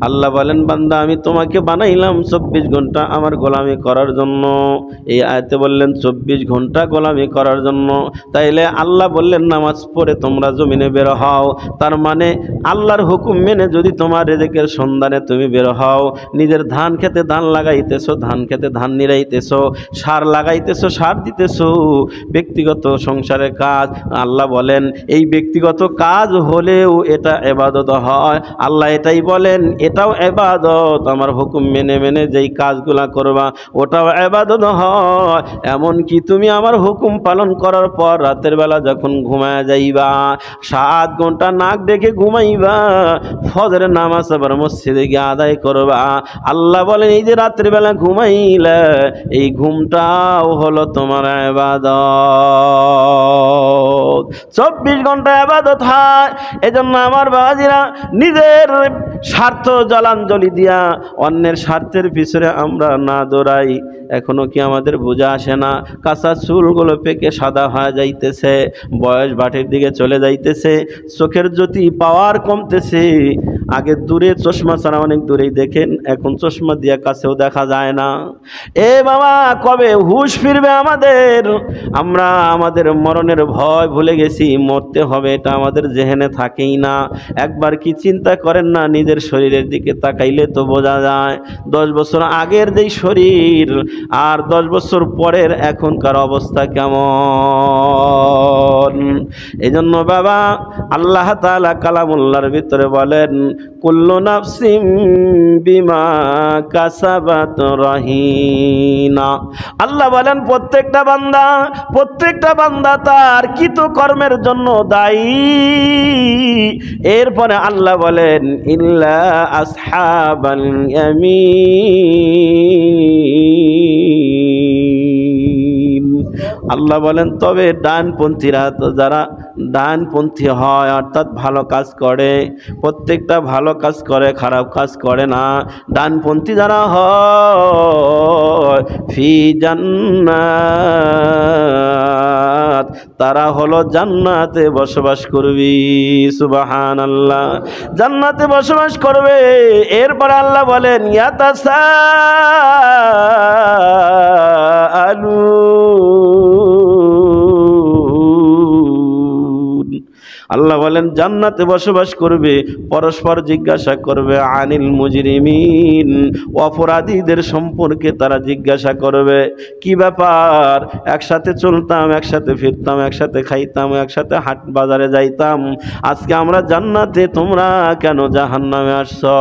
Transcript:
আল্লাহ বলেন বান্দা আমি তোমাকে বানাইলাম 24 ঘন্টা আমার গোলামি করার জন্য। এই আয়াতে বললেন 24 ঘন্টা গোলামি করার জন্য। তাইলে আল্লাহ বললেন নামাজ পড়ে তোমরা জমিনে বের হও। তার মানে আল্লাহর হুকুম মেনে যদি তোমার রিজিকের সন্ধানে তুমি বের হও, নিজের ধান খেতে ধান লাগাইতেছো, ধান খেতে ধান নিড়াইতেছো, সার লাগাইতেছো, সার দিতেছো, ব্যক্তিগত সংসারের কাজ। আল্লাহ বলেন এই ব্যক্তিগত কাজ হলেও এটা ইবাদত হয়। আল্লাহ এটাই বলেন এটাও ইবাদত, আমার হুকুম মেনে মেনে যেই কাজগুলা করবা ওটাও ইবাদত হয়। এমনকি তুমি আমার হুকুম পালন করার পর রাতের বেলা যখন ঘুমায় যাইবা 7 ঘন্টা নাক ডেকে ঘুমাইবা, ফজরের নামাজ আবার মসজিদে গিয়ে আদায় করবা। আল্লাহ বলেন এই যে রাতের বেলা ঘুমাইলে এই ঘুমটাও হলো তোমার ইবাদত। 24 ঘন্টা ইবাদত হয়। এজন্য আমার বাবাজিরা নিজের স্বার্থ জলাঞ্জলি দিয়া অন্যের স্বার্থের পিছনে আমরা না দৌড়াই। এখনো কি আমাদের বোঝা আসে না? কাঁচা চুলগুলো পেকে সাদা হয়ে যাইতেছে, বয়স বাটের দিকে চলে যাইতেছে, চোখের জ্যোতি পাওয়ার কমতেছে। আগে দূরে চশমা ছাড়া অনেক দূরেই দেখেন, এখন চশমা দিয়ে কাছেও দেখা যায় না। এ বাবা কবে হুঁশ ফিরবে আমাদের? আমরা আমাদের মরণের ভয় ভুলে গেছি, মরতে হবে এটা আমাদের জেহেনে থাকেই না। একবার কি চিন্তা করেন না, নিজের শরীরের দিকে তাকাইলে তো বোঝা যায় 10 বছর আগের যেই শরীর আর 10 বছর পরের এখনকার অবস্থা কেমন। এজন্য বাবা আল্লাহ তাআলা কালামুল্লাহর ভিতরে বলেন কুল্লু নাফসিম বিমা কাসাবাত রাহিনা। আল্লাহ বলেন প্রত্যেকটা বান্দা তার কৃতকর্মের জন্য দায়ী। এরপরে আল্লাহ বলেন ইল্লা আসহাবাল ইয়ামিন। আল্লাহ বলেন তবে ডানপন্থীরা, তো যারা ডানপন্থী হয় অর্থাৎ ভালো কাজ করে, প্রত্যেকটা ভালো কাজ করে, খারাপ কাজ করে না, ডানপন্থী যারা হয় ফি জান্নাত, তারা হলো জান্নাতে বসবাস করবে। সুবহানাল্লাহ, জান্নাতে বসবাস করবে। এরপর আল্লাহ বলেন আল্লাহ বলেন জান্নাতে বসবাস করবে, পরস্পর জিজ্ঞাসা করবে আনিল মুজরিমিন, অপরাধীদের সম্পর্কে তারা জিজ্ঞাসা করবে। কি ব্যাপার, একসাথে চলতাম, একসাথে ফিরতাম, একসাথে খাইতাম, একসাথে হাট বাজারে যাইতাম, আজকে আমরা জান্নাতে, তোমরা কেন জাহান্নামে আসছো?